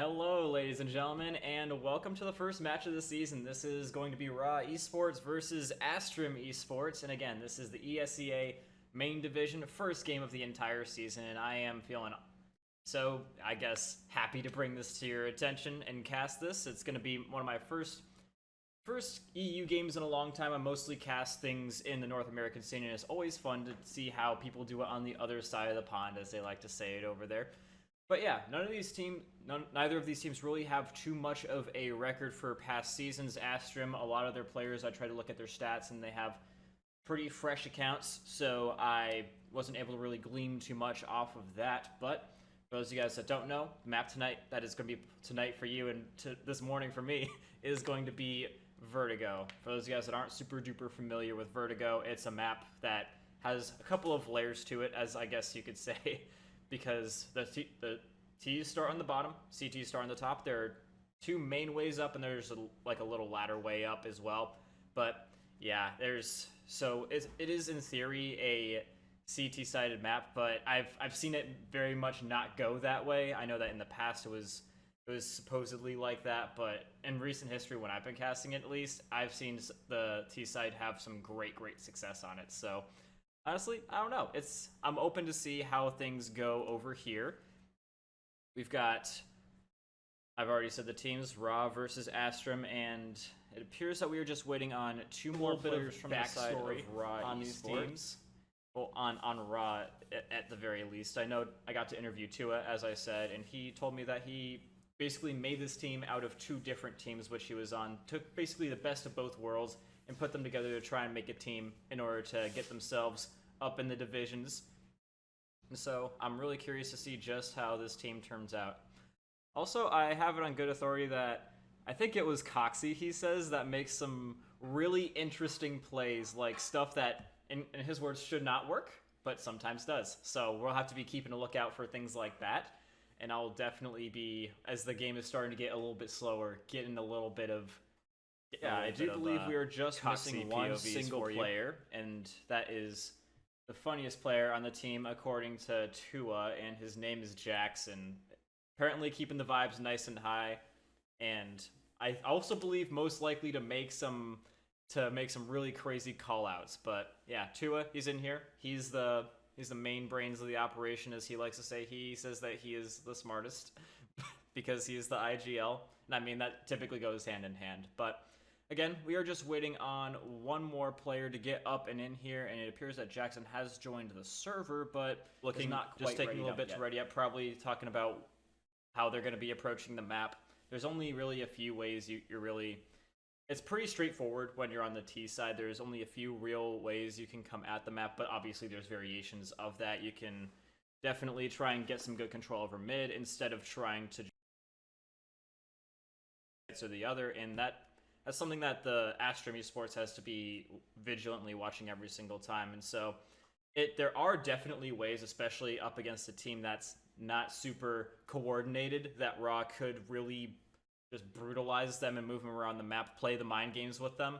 Hello, ladies and gentlemen, and welcome to the first match of the season. This is going to be WRAHEsports versus Astrim Esports, and again, this is the ESEA main division, first game of the entire season, and I am feeling so, I guess, happy to bring this to your attention and cast this. It's going to be one of my first EU games in a long time. I mostly cast things in the North American scene, and it's always fun to see how people do it on the other side of the pond, as they like to say it over there. But yeah, neither of these teams really have too much of a record for past seasons. Astrim, a lot of their players, I try to look at their stats, and they have pretty fresh accounts, so I wasn't able to really glean too much off of that. But for those of you guys that don't know, the map tonight, that is going to be tonight for you and this morning for me, is going to be Vertigo. For those of you guys that aren't super duper familiar with Vertigo, it's a map that has a couple of layers to it, as I guess you could say. Because the T's start on the bottom, CT's start on the top. There are two main ways up, and there's like a little ladder way up as well. But yeah, it is in theory a CT-sided map, but I've seen it very much not go that way. I know that in the past it was supposedly like that, but in recent history, when I've been casting it at least, I've seen the T side have some great success on it. So honestly, I don't know. I'm open to see how things go over here. We've got, I've already said the teams, WRAH versus Astrim, and it appears that we are just waiting on two more players from the side of WRAH on these teams. Well, on WRAH at the very least. I know I got to interview Tua, as I said, and he told me that he basically made this team out of two different teams which he was on, took basically the best of both worlds, and put them together to try and make a team in order to get themselves up in the divisions. And so I'm really curious to see just how this team turns out. Also, I have it on good authority that I think it was Coxie, he says, that makes some really interesting plays, like stuff that, in his words, should not work, but sometimes does. So we'll have to be keeping a lookout for things like that. And I'll definitely be, as the game is starting to get a little bit slower, getting a little bit of... Yeah, I do believe we are just missing one single player, and that is the funniest player on the team, according to Tua, and his name is Jackson. Apparently keeping the vibes nice and high, and I also believe most likely to make some really crazy call-outs. But yeah, Tua, he's in here. He's the main brains of the operation, as he likes to say. He says that he is the smartest because he is the IGL, and I mean that typically goes hand in hand. But again, we are just waiting on one more player to get up and in here, and it appears that Jackson has joined the server, but looking not quite just taking a little bit to ready up, probably talking about how they're going to be approaching the map. There's only really a few ways you're really... It's pretty straightforward when you're on the T side. There's only a few real ways you can come at the map, but obviously there's variations of that. You can definitely try and get some good control over mid instead of trying to or the other, and that's something that the Astrim Esports has to be vigilantly watching every single time. And so there are definitely ways, especially up against a team that's not super coordinated, that WRAH could really just brutalize them and move them around the map, play the mind games with them,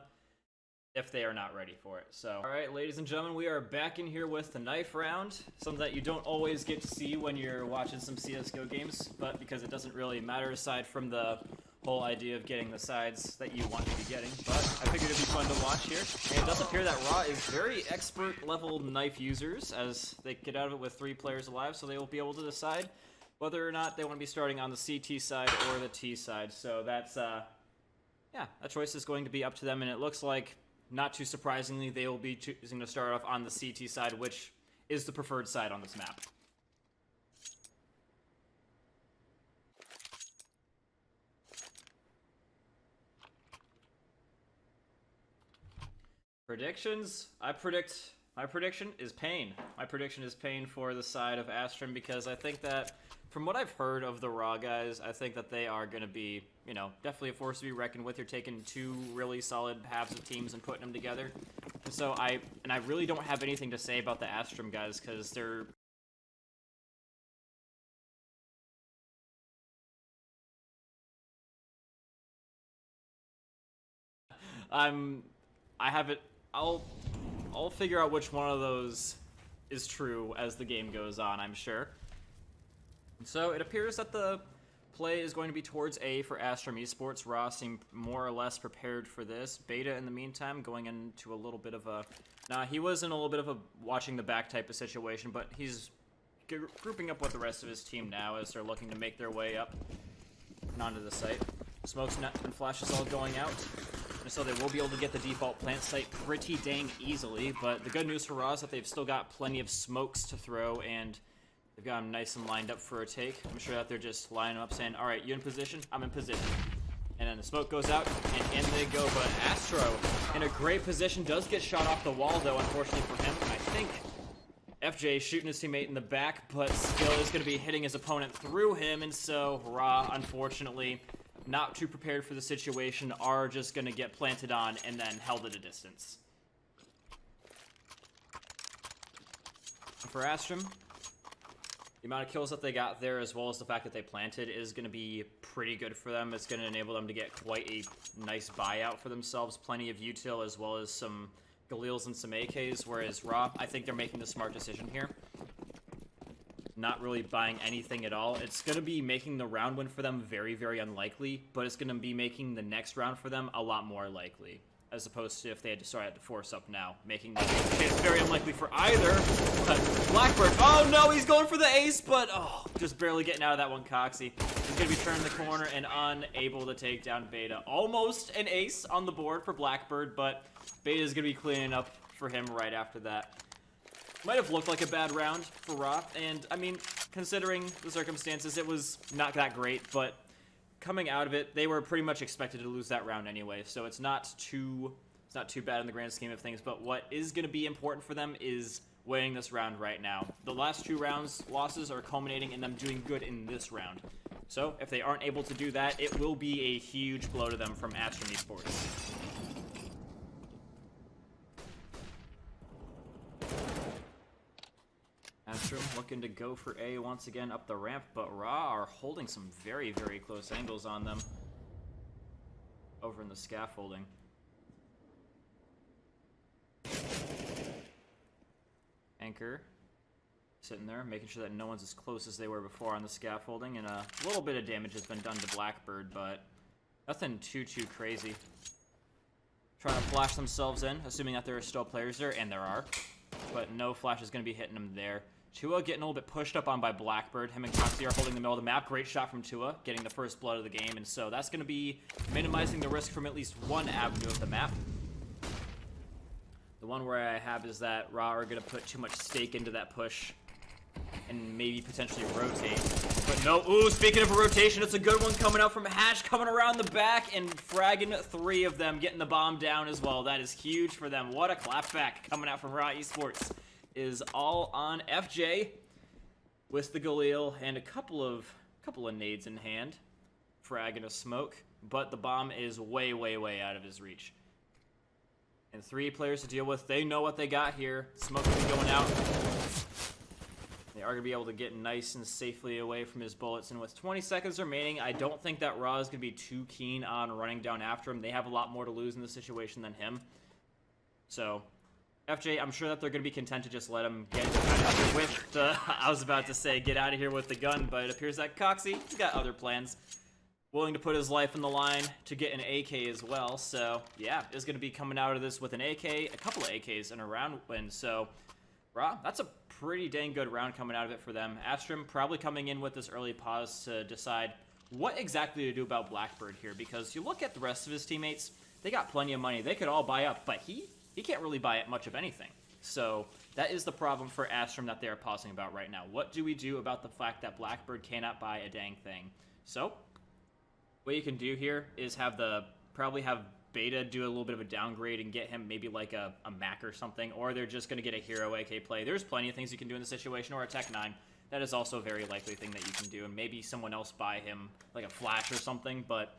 if they are not ready for it. So, alright, ladies and gentlemen, we are back in here with the knife round, something that you don't always get to see when you're watching some CSGO games, but because it doesn't really matter aside from the whole idea of getting the sides that you want to be getting. But I figured it'd be fun to watch here. And it does appear that WRAH is very expert level knife users, as they get out of it with 3 players alive, so they will be able to decide whether or not they want to be starting on the CT side or the T side. So that's, yeah, that choice is going to be up to them, and it looks like, not too surprisingly, they will be choosing to start off on the CT side, which is the preferred side on this map. Predictions? My prediction is pain. My prediction is pain for the side of Astrim, because I think that, from what I've heard of the WRAH guys, I think that they are going to be, you know, definitely a force to be reckoned with. You're taking two really solid halves of teams and putting them together. And so I really don't have anything to say about the Astrim guys, because they're... I'll figure out which one of those is true as the game goes on, I'm sure. So it appears that the play is going to be towards A for Astrim Esports. WRAH seemed more or less prepared for this. Beta, in the meantime, going into a little bit of a... Nah, he was in a little bit of a watching the back type of situation, but he's grouping up with the rest of his team now as they're looking to make their way up and onto the site. Smokes and flashes all going out, and so they will be able to get the default plant site pretty dang easily, but the good news for WRAH is that they've still got plenty of smokes to throw, and they've got them nice and lined up for a take. I'm sure that they're just lining up saying, alright, you in position? I'm in position. And then the smoke goes out, and in they go, but Astro, in a great position, does get shot off the wall, though, unfortunately for him. I think FJ shooting his teammate in the back, but still is going to be hitting his opponent through him, and so WRAH, unfortunately, not too prepared for the situation, are just going to get planted on and then held at a distance. For Astrim, the amount of kills that they got there, as well as the fact that they planted, is going to be pretty good for them. It's going to enable them to get quite a nice buyout for themselves. Plenty of util, as well as some Galils and some AKs, whereas WRAH, I think they're making the smart decision here. Not really buying anything at all. It's going to be making the round win for them very, very unlikely, but it's going to be making the next round for them a lot more likely, as opposed to if they had to start to force up now, making the case very unlikely for either. But Blackbird, oh no, he's going for the ace, but oh, just barely getting out of that one, Coxie. He's going to be turning the corner and unable to take down Beta. Almost an ace on the board for Blackbird, but Beta is going to be cleaning up for him right after that. Might have looked like a bad round for WRAH, and I mean, considering the circumstances, it was not that great, but coming out of it, they were pretty much expected to lose that round anyway, so it's not too bad in the grand scheme of things. But what is going to be important for them is winning this round right now. The last 2 rounds losses are culminating in them doing good in this round. So if they aren't able to do that, it will be a huge blow to them from Astrim Esports. Astrim looking to go for A once again up the ramp, but WRAH are holding some very, very close angles on them over in the scaffolding. Anchor sitting there, making sure that no one's as close as they were before on the scaffolding, and a little bit of damage has been done to Blackbird, but nothing too crazy. Trying to flash themselves in, assuming that there are still players there, and there are, but no flash is going to be hitting them there. Tua getting a little bit pushed up on by Blackbird. Him and Coxie are holding the middle of the map. Great shot from Tua, getting the first blood of the game, and so that's going to be minimizing the risk from at least one avenue of the map. The one where I have is that WRAH are going to put too much stake into that push and maybe potentially rotate. But no, ooh, speaking of a rotation, it's a good one coming out from Hatch, coming around the back and fragging 3 of them, getting the bomb down as well. That is huge for them. What a clapback coming out from WRAHEsports. Is all on FJ with the Galil and a couple of nades in hand, fragging a smoke, but the bomb is way out of his reach. And 3 players to deal with. They know what they got here. Smoke will be going out. They are going to be able to get nice and safely away from his bullets. And with 20 seconds remaining, I don't think that WRAH is going to be too keen on running down after him. They have a lot more to lose in this situation than him. So FJ, I'm sure that they're going to be content to just let him get out of here with the... I was about to say get out of here with the gun, but it appears that Coxie, he's got other plans. Willing to put his life on the line to get an AK as well. So, yeah, is going to be coming out of this with an AK, a couple of AKs, and a round win. So, WRAH, that's a pretty dang good round coming out of it for them. Astrim probably coming in with this early pause to decide what exactly to do about Blackbird here, because you look at the rest of his teammates, they got plenty of money. They could all buy up, but he can't really buy much of anything. So that is the problem for Astrim that they are pausing about right now. What do we do about the fact that Blackbird cannot buy a dang thing? So what you can do here is probably have Beta do a little bit of a downgrade and get him maybe like a Mac or something, or they're just going to get a hero AK play. There's plenty of things you can do in the situation, or a Tech 9. That is also a very likely thing that you can do, and maybe someone else buy him like a flash or something. But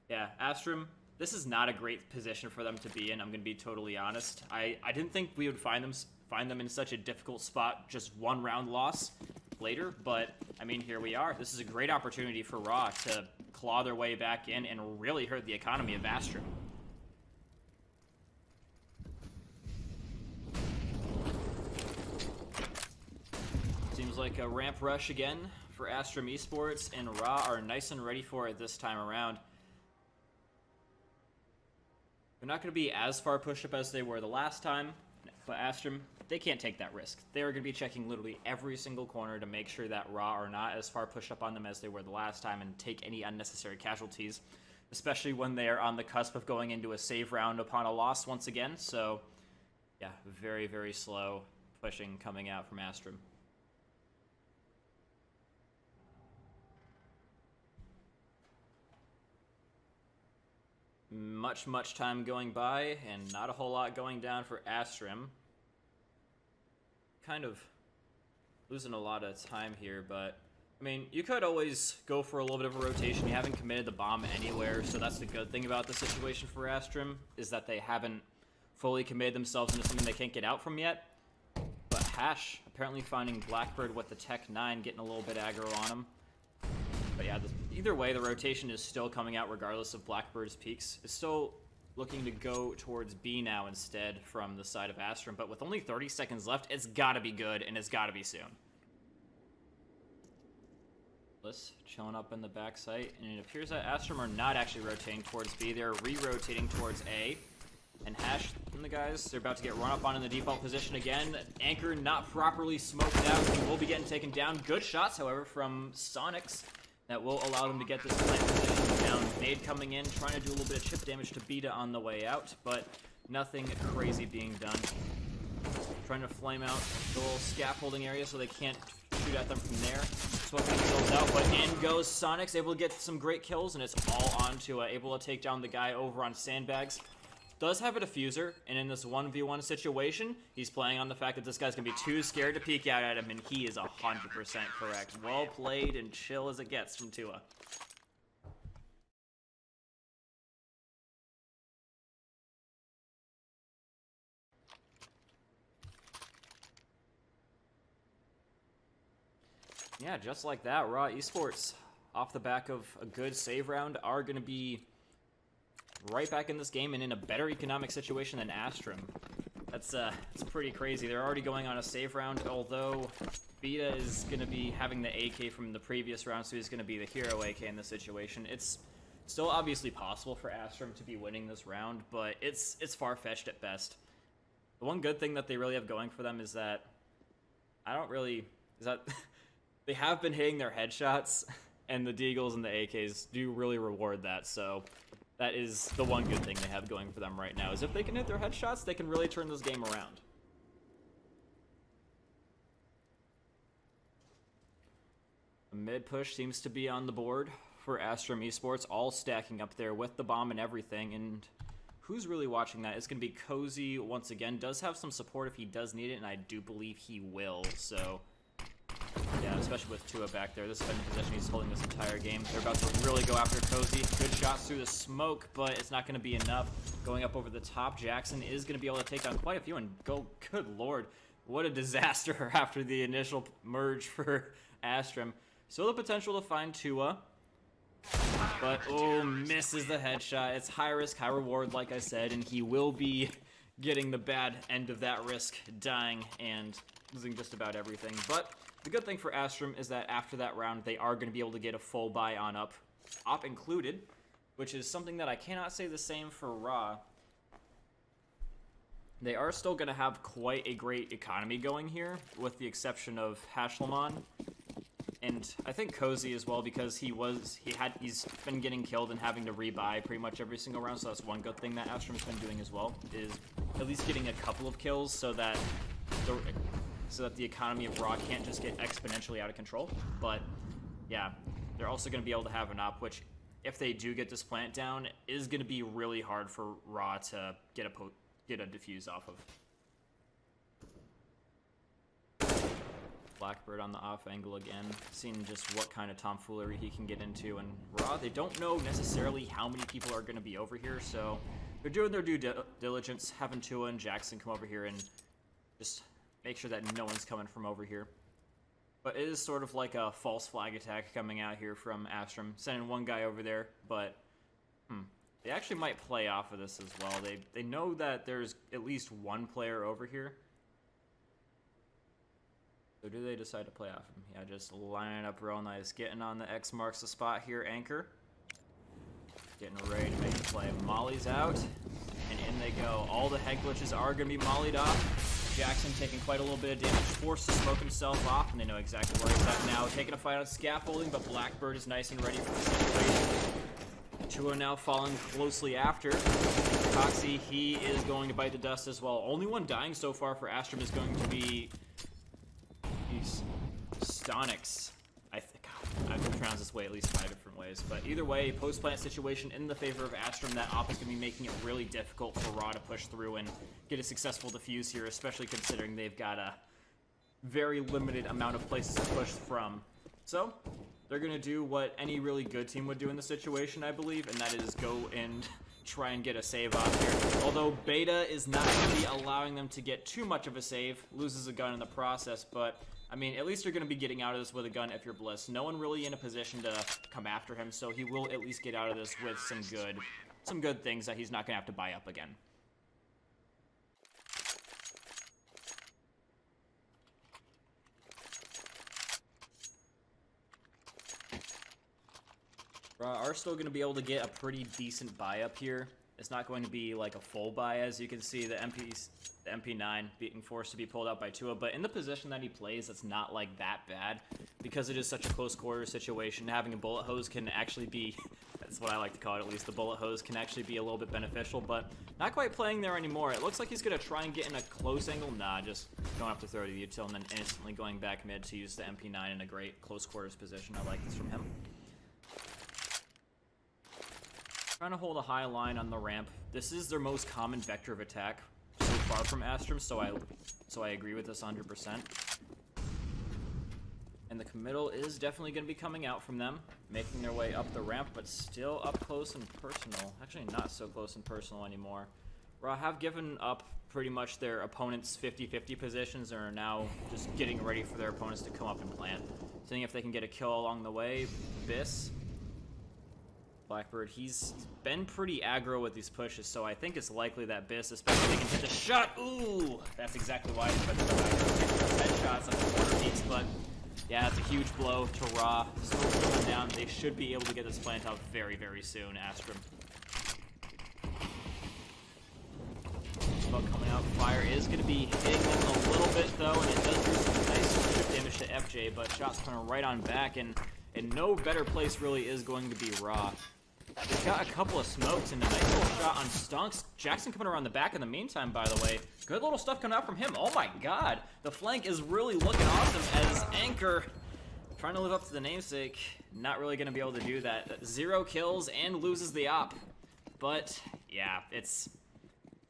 yeah, Astrim, this is not a great position for them to be in. I'm going to be totally honest. I didn't think we would find them in such a difficult spot, just 1 round loss later, but I mean, here we are. This is a great opportunity for WRAH to claw their way back in and really hurt the economy of Astrim. Seems like a ramp rush again for Astrim Esports, and WRAH are nice and ready for it this time around. They're not going to be as far pushed up as they were the last time, but Astrim, they can't take that risk. They are going to be checking literally every single corner to make sure that WRAH are not as far pushed up on them as they were the last time and take any unnecessary casualties, especially when they are on the cusp of going into a save round upon a loss once again. So, yeah, very, very slow pushing coming out from Astrim. Much time going by, and not a whole lot going down for Astrim. Kind of losing a lot of time here, but I mean, you could always go for a little bit of a rotation. You haven't committed the bomb anywhere, so that's the good thing about the situation for Astrim, is that they haven't fully committed themselves into something they can't get out from yet. But Hash apparently finding Blackbird with the Tech 9, getting a little bit aggro on him. But yeah, either way, the rotation is still coming out regardless of Blackbird's peaks. It's still looking to go towards B now instead from the side of Astrim, but with only 30 seconds left, it's gotta be good, and it's gotta be soon. Chilling up in the backside, and it appears that Astrim are not actually rotating towards B. They're re-rotating towards A. And Hash and the guys, they're about to get run up on in the default position again. Anchor not properly smoked out. He will be getting taken down. Good shots, however, from Sonics that will allow them to get this plant position down. Nade coming in, trying to do a little bit of chip damage to Beta on the way out, but nothing crazy being done. Trying to flame out the little scaffolding area so they can't shoot at them from there. Smoking kills out, but in goes Sonics, able to get some great kills, and it's all on to able to take down the guy over on Sandbags. Does have a diffuser, and in this 1v1 situation, he's playing on the fact that this guy's going to be too scared to peek out at him, and he is 100% correct. Well played and chill as it gets from Tua. Yeah, just like that, WRAHEsports, off the back of a good save round, are going to be right back in this game and in a better economic situation than Astrim. That's pretty crazy. They're already going on a save round, although Beta is going to be having the AK from the previous round, so he's going to be the hero AK in this situation. It's still obviously possible for Astrim to be winning this round, but it's far-fetched at best. The one good thing that they really have going for them is that they have been hitting their headshots, and the Deagles and the AKs do really reward that, so that is the one good thing they have going for them right now, is if they can hit their headshots, they can really turn this game around. The mid push seems to be on the board for Astrim Esports, all stacking up there with the bomb and everything, and who's really watching that? It's going to be Cozy once again. Does have some support if he does need it, and I do believe he will, so yeah, especially with Tua back there. This has been the position he's holding this entire game. They're about to really go after Cozy. Good shots through the smoke, but it's not going to be enough. Going up over the top, Jackson is going to be able to take on quite a few and go, good lord, what a disaster after the initial merge for Astrim. Still the potential to find Tua, but oh, misses the headshot. It's high risk, high reward, like I said, and he will be getting the bad end of that risk, dying and losing just about everything. But the good thing for Astrim is that after that round, they are going to be able to get a full buy on up included, which is something that I cannot say the same for WRAH. They are still going to have quite a great economy going here, with the exception of Hashlamon. And I think Cozy as well, because he's been getting killed and having to rebuy pretty much every single round, so that's one good thing that Astrim's been doing as well, is at least getting a couple of kills so that the economy of WRAH can't just get exponentially out of control. But yeah, they're also going to be able to have an op, which if they do get this plant down, is going to be really hard for WRAH to get a defuse off of. Blackbird on the off angle again, seeing just what kind of tomfoolery he can get into. And WRAH, they don't know necessarily how many people are going to be over here, so they're doing their due diligence, having Tua and Jackson come over here and just make sure that no one's coming from over here. But it is sort of like a false flag attack coming out here from Astrim, sending one guy over there, but they actually might play off of this as well. They know that there's at least one player over here. So do they decide to play off him? Yeah, just lining up real nice. Getting on the X marks the spot here, Anchor. Getting ready to make the play. Molly's out, and in they go. All the head glitches are going to be mollied off. Jackson taking quite a little bit of damage, forced to smoke himself off, and they know exactly where he's at now. Taking a fight on scaffolding, but Blackbird is nice and ready for the situation. Two are now following closely after. Coxie, he is going to bite the dust as well. Only one dying so far for Astrim is going to be Stonix. I've pronounced this way at least 5 different ways. But either way, post-plant situation in the favor of Astrim. That op is going to be making it really difficult for WRAH to push through and get a successful defuse here, especially considering they've got a very limited amount of places to push from. So they're going to do what any really good team would do in the situation, I believe, and that is go and try and get a save off here. Although Beta is not going to be allowing them to get too much of a save, loses a gun in the process, but I mean, at least you're going to be getting out of this with a gun if you're Bliss. No one really in a position to come after him, so he will at least get out of this with some good things that he's not going to have to buy up again. Are still going to be able to get a pretty decent buy up here. It's not going to be like a full buy, as you can see. The MP9 being forced to be pulled out by Tua, but in the position that he plays, it's not like that bad because it is such a close quarter situation. Having a bullet hose can actually be, that's what I like to call it at least, the bullet hose can actually be a little bit beneficial, but not quite playing there anymore. It looks like he's going to try and get in a close angle. Nah, just going up to throw to the util and then instantly going back mid to use the MP9 in a great close quarters position. I like this from him. Trying to hold a high line on the ramp. This is their most common vector of attack so far from Astrim, so I agree with this 100%. And the committal is definitely going to be coming out from them, making their way up the ramp, but still up close and personal. Actually, not so close and personal anymore. WRAH have given up pretty much their opponents' 50-50 positions and are now just getting ready for their opponents to come up and plant. Seeing if they can get a kill along the way. Biss. Blackbird, he's been pretty aggro with these pushes, so I think it's likely that Biss, especially if they can hit the shot. Ooh, that's exactly why he's been so aggro. Headshots on the corner beats, but yeah, it's a huge blow to WRAH. Still going down. They should be able to get this plant out very, very soon, Astrim. Smoke coming out. Fire is going to be hitting them a little bit, though, and it does do some nice chip damage to FJ, but shots coming right on back, and in no better place really is going to be WRAH. They've got a couple of smokes and a nice little shot on Stonks. Jackson coming around the back in the meantime, by the way. Good little stuff coming out from him. Oh my god. The flank is really looking awesome as Anchor trying to live up to the namesake. Not really going to be able to do that. 0 kills and loses the op. But yeah, that's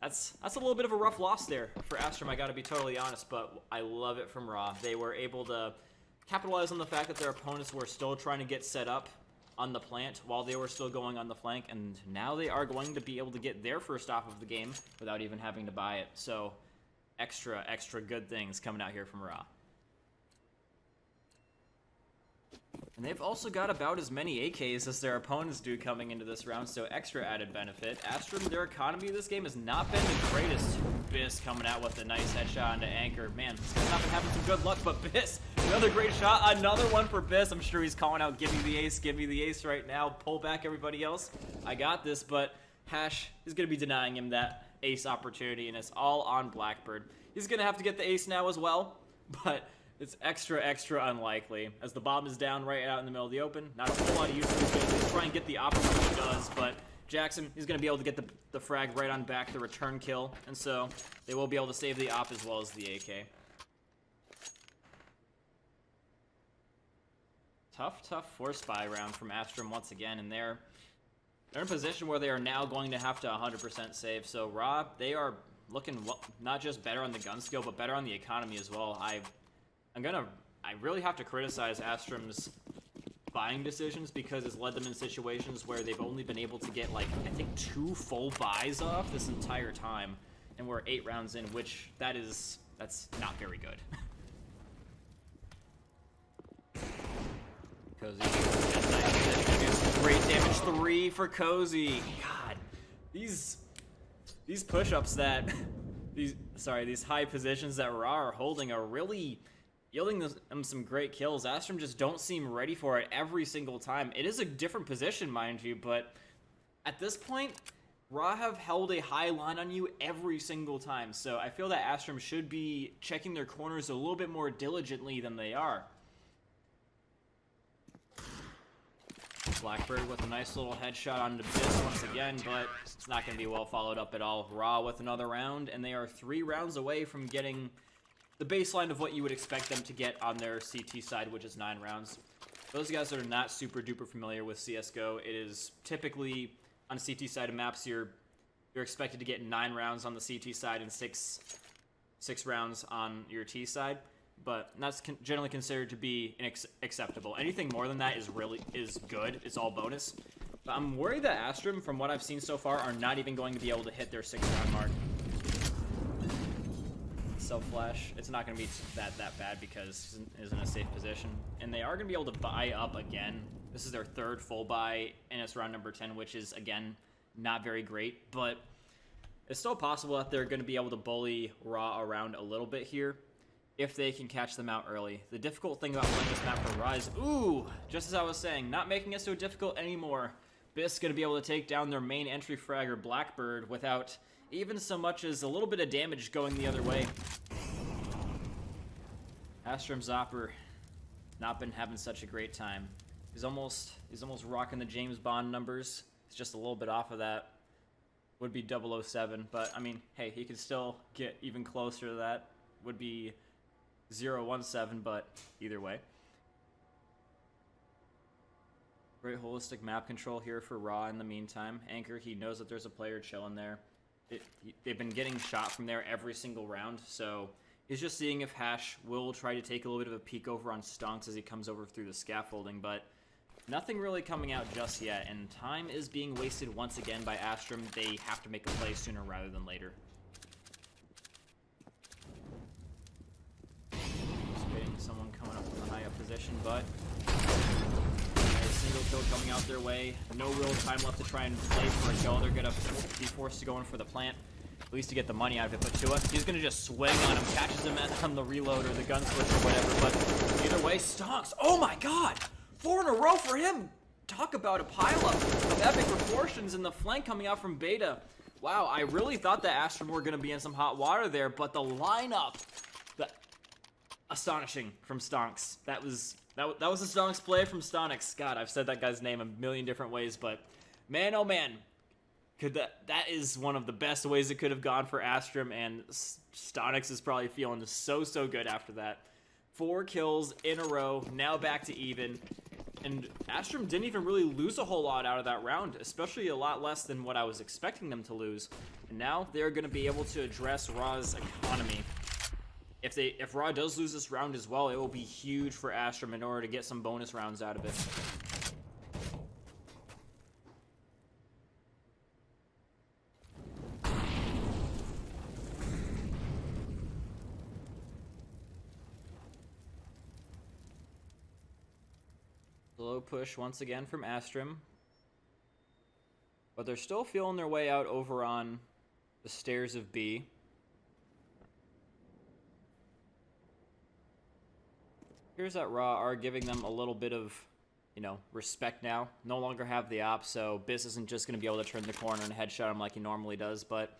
a little bit of a rough loss there for Astrim, I gotta be totally honest, but I love it from WRAH. They were able to capitalize on the fact that their opponents were still trying to get set up on the plant while they were still going on the flank, and now they are going to be able to get their first off of the game without even having to buy it. So extra good things coming out here from WRAH. And they've also got about as many AKs as their opponents do coming into this round, so extra added benefit. Astrim, their economy of this game has not been the greatest. Biss coming out with a nice headshot into Anchor. Man, this guy's not been having some good luck, but Biss, another great shot, another one for Biss. I'm sure he's calling out, give me the ace right now, pull back everybody else. I got this, but Hash is going to be denying him that ace opportunity, and it's all on Blackbird. He's going to have to get the ace now as well, but it's extra unlikely, as the bomb is down right out in the middle of the open. Not a whole lot of use for these guys to try and get the opposite he does, but Jackson is going to be able to get the frag right on back, the return kill, and so they will be able to save the op as well as the AK. Tough force buy round from Astrim once again, and they're in a position where they are now going to have to 100% save. So WRAH, they are looking not just better on the gun skill, but better on the economy as well. I really have to criticize Astrim's buying decisions because it's led them in situations where they've only been able to get, like, I think 2 full buys off this entire time, and we're 8 rounds in, which that's not very good. Cozy, great damage 3 for Cozy. God, these push-ups that these high positions that WRAH are holding are really yielding them some great kills. Astrim just don't seem ready for it every single time. It is a different position, mind you, but at this point, WRAH have held a high line on you every single time, so I feel that Astrim should be checking their corners a little bit more diligently than they are. Blackbird with a nice little headshot onto Biss once again, but it's not going to be well followed up at all. WRAH with another round, and they are 3 rounds away from getting the baseline of what you would expect them to get on their CT side, which is 9 rounds. Those guys that are not super duper familiar with CSGO, it is typically on CT side of maps, you're expected to get 9 rounds on the CT side and 6 rounds on your T side. But that's generally considered to be acceptable. Anything more than that is good. It's all bonus. But I'm worried that Astrim, from what I've seen so far, are not even going to be able to hit their 6-round mark. Self-flash. It's not going to be that bad because he's in a safe position. And they are going to be able to buy up again. This is their 3rd full buy, and it's round number 10, which is, again, not very great. But it's still possible that they're going to be able to bully WRAH around a little bit here, if they can catch them out early. The difficult thing about playing this map for WRAH is, ooh, just as I was saying, not making it so difficult anymore. Biss going to be able to take down their main entry fragger, Blackbird, without even so much as a little bit of damage going the other way. Astrim Zopper, not been having such a great time. He's almost rocking the James Bond numbers. It's just a little bit off of that. Would be 007, but I mean, hey, he could still get even closer to that. Would be 017, but either way. Great holistic map control here for WRAH in the meantime. Anchor, he knows that there's a player chilling there. They've been getting shot from there every single round, so he's just seeing if Hash will try to take a little bit of a peek over on Stonks as he comes over through the scaffolding, but nothing really coming out just yet, and time is being wasted once again by Astrim. They have to make a play sooner rather than later. Someone coming up from the high up position, but a single kill coming out their way. No real time left to try and play for a kill. They're going to be forced to go in for the plant, at least to get the money out of it. But Tua, he's going to just swing on him, catches him on the reload or the gun switch or whatever. But either way, Stonks, oh my god, 4 in a row for him. Talk about a pileup of epic proportions in the flank coming out from Beta. Wow, I really thought that Astrim were going to be in some hot water there, but the lineup, astonishing from Stonks. That was a Stonks play from Stonks. God, I've said that guy's name a million different ways, but man, oh man, that is one of the best ways it could have gone for Astrim, and Stonks is probably feeling so good after that. 4 kills in a row, now back to even, and Astrim didn't even really lose a whole lot out of that round, especially a lot less than what I was expecting them to lose. And now they're going to be able to address WRAH's economy. If WRAH does lose this round as well, it will be huge for Astrim in order to get some bonus rounds out of it. Slow push once again from Astrim. But they're still feeling their way out over on the stairs of B. Here's that WRAH are giving them a little bit of, respect now. No longer have the op, so Biss isn't just going to be able to turn the corner and headshot him like he normally does. But,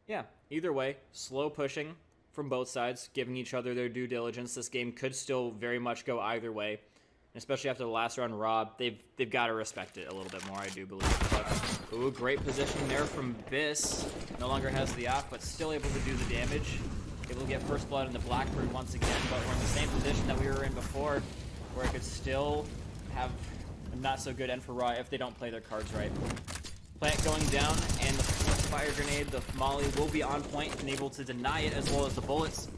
yeah, either way, slow pushing from both sides, giving each other their due diligence. This game could still very much go either way. And especially after the last round, WRAH, they've got to respect it a little bit more, I do believe. But, ooh, great positioning there from Biss. No longer has the op, but still able to do the damage. Able to get first blood into Blackbird once again, but we're in the same position that we were in before, where it could still have a not so good end for WRAH if they don't play their cards right. Plant going down, and the fire grenade, the molly, will be on point and able to deny it as well as the bullets.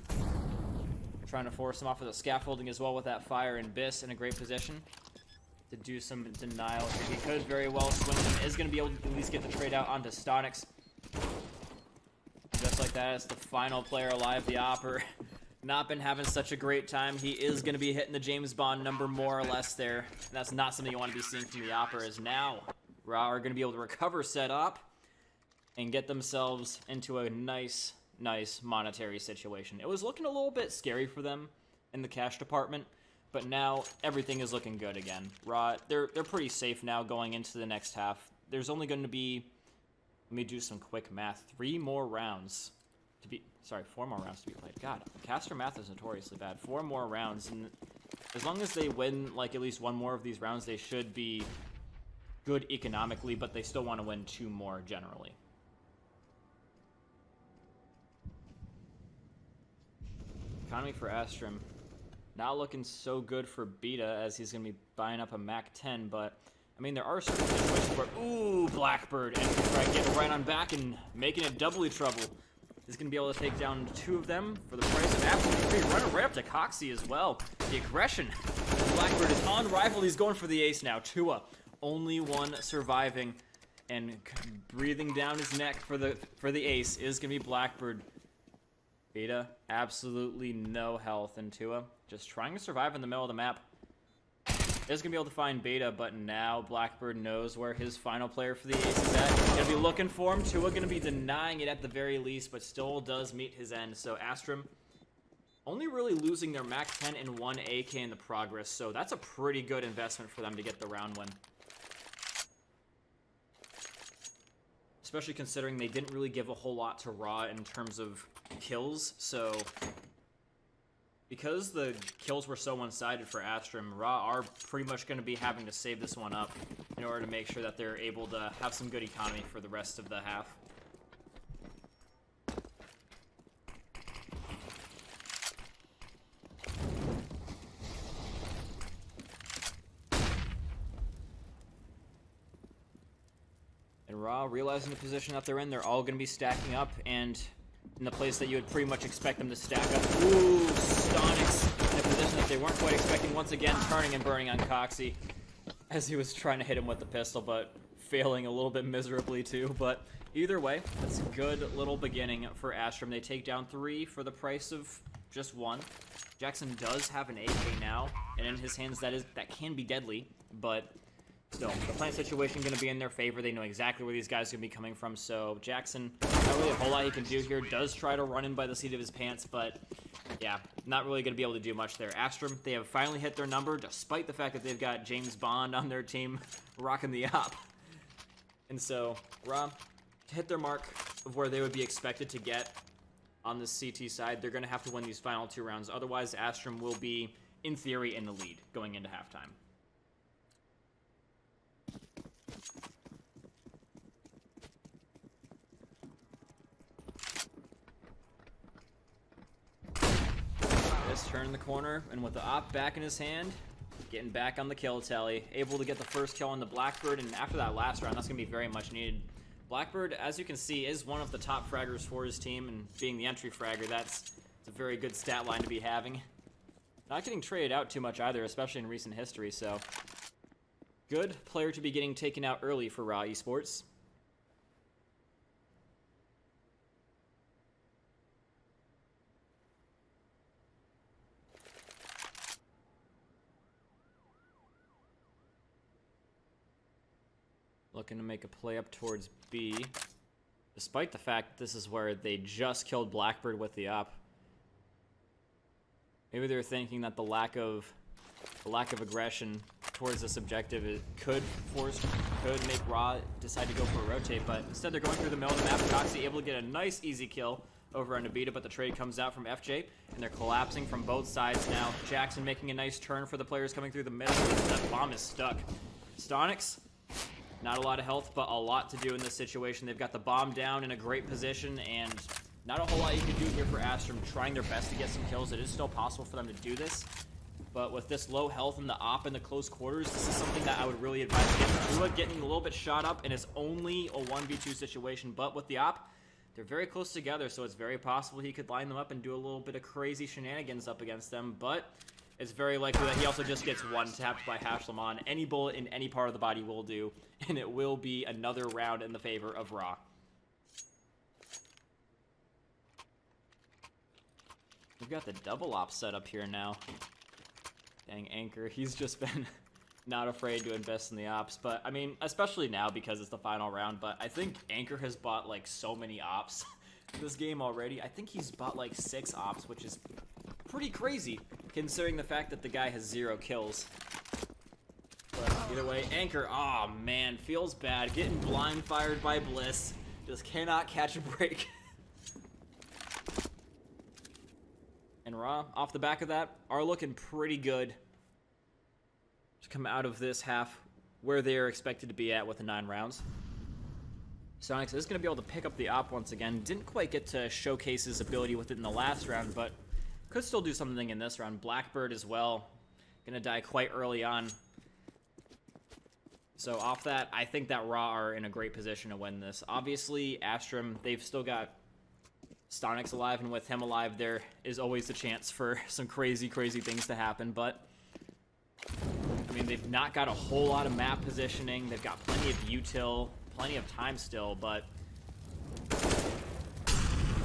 Trying to force him off of the scaffolding as well with that fire, and Biss in a great position to do some denial. He could very well swing him, is going to be able to at least get the trade out onto Stonks. Just like that, it's the final player alive, the Opper. Not been having such a great time. He is going to be hitting the James Bond number more or less there. And that's not something you want to be seeing from the Opper, as now WRAH are going to be able to recover set up and get themselves into a nice monetary situation. It was looking a little bit scary for them in the cash department. But now everything is looking good again. WRAH, they're pretty safe now going into the next half. There's only going to be, let me do some quick math, 4 more rounds to be played. God, caster math is notoriously bad. 4 more rounds, and as long as they win like at least 1 more of these rounds, they should be good economically, but they still want to win 2 more generally. Economy for Astrim. Not looking so good for Beta, as he's going to be buying up a Mac 10, but, I mean, there are certain situations where, ooh, Blackbird, and getting right on back and making it doubly trouble. He's going to be able to take down 2 of them for the price of absolutely free. Running right up to Coxie as well. The aggression. Blackbird is unrivaled. He's going for the ace now. Tua, only one surviving, and breathing down his neck for the ace is going to be Blackbird. Beta, absolutely no health, and Tua just trying to survive in the middle of the map. Is going to be able to find Beta, but now Blackbird knows where his final player for the ace is at. Going to be looking for him. Tua going to be denying it at the very least, but still does meet his end. So Astrim only really losing their Mac 10 and 1 AK in the progress, so that's a pretty good investment for them to get the round win. Especially considering they didn't really give a whole lot to WRAH in terms of kills, so because the kills were so one-sided for Astrim, WRAH are pretty much going to be having to save this one up in order to make sure that they're able to have some good economy for the rest of the half. And WRAH, realizing the position that they're in, they're all going to be stacking up, and in the place that you would pretty much expect them to stack up. Ooh, Stonix in a position that they weren't quite expecting. Once again, turning and burning on Coxie as he was trying to hit him with the pistol, but failing a little bit miserably too. But either way, that's a good little beginning for Astrim. They take down 3 for the price of just 1. Jackson does have an AK now, and in his hands that can be deadly, but still, the plant situation going to be in their favor. They know exactly where these guys are going to be coming from, so Jackson, not really a whole lot he can do here. Does try to run in by the seat of his pants, but yeah, not really going to be able to do much there. Astrim, they have finally hit their number, despite the fact that they've got James Bond on their team rocking the op. And so, WRAH, to hit their mark of where they would be expected to get on the CT side, they're going to have to win these final 2 rounds. Otherwise, Astrim will be, in theory, in the lead going into halftime. Just turn the corner, and with the op back in his hand, getting back on the kill tally, able to get the first kill on the Blackbird, and after that last round, that's going to be very much needed. Blackbird, as you can see, is one of the top fraggers for his team, and being the entry fragger, it's a very good stat line to be having. Not getting traded out too much either, especially in recent history, so good player to be getting taken out early for WRAHEsports. Looking to make a play up towards B, despite the fact this is where they just killed Blackbird with the op. Maybe they're thinking that the lack of aggression towards this objective could make WRAH decide to go for a rotate, but instead they're going through the middle of the map. Coxie able to get a nice easy kill over on Abita, but the trade comes out from FJ, and they're collapsing from both sides now. Jackson making a nice turn for the players coming through the middle. That bomb is stuck. Stonix, not a lot of health, but a lot to do in this situation. They've got the bomb down in a great position, and not a whole lot you can do here for Astrim. Trying their best to get some kills. It is still possible for them to do this, but with this low health and the op in the close quarters, this is something that I would really advise against. Getting a little bit shot up, and it's only a 1v2 situation, but with the op, they're very close together, so it's very possible he could line them up and do a little bit of crazy shenanigans up against them, but it's very likely that he also just gets one-tapped by Hashlamon. Any bullet in any part of the body will do, and it will be another round in the favor of WRAH. We've got the double op set up here now. Dang, Anchor, he's just been not afraid to invest in the ops, but I mean, especially now because it's the final round, but I think Anchor has bought like so many ops this game already. I think he's bought like 6 ops, which is pretty crazy, considering the fact that the guy has 0 kills. But either way, Anchor, oh man, feels bad. Getting blind fired by Bliss. Just cannot catch a break. And WRAH, off the back of that, are looking pretty good to come out of this half where they're expected to be at with the 9 rounds. Sonics is going to be able to pick up the op once again. Didn't quite get to showcase his ability with it in the last round, but could still do something in this round. Blackbird as well. Going to die quite early on. So off that, I think that WRAH are in a great position to win this. Obviously, Astrim, they've still got Stonix alive, and with him alive, there is always the chance for some crazy, crazy things to happen. But, I mean, they've not got a whole lot of map positioning. They've got plenty of util, plenty of time still, but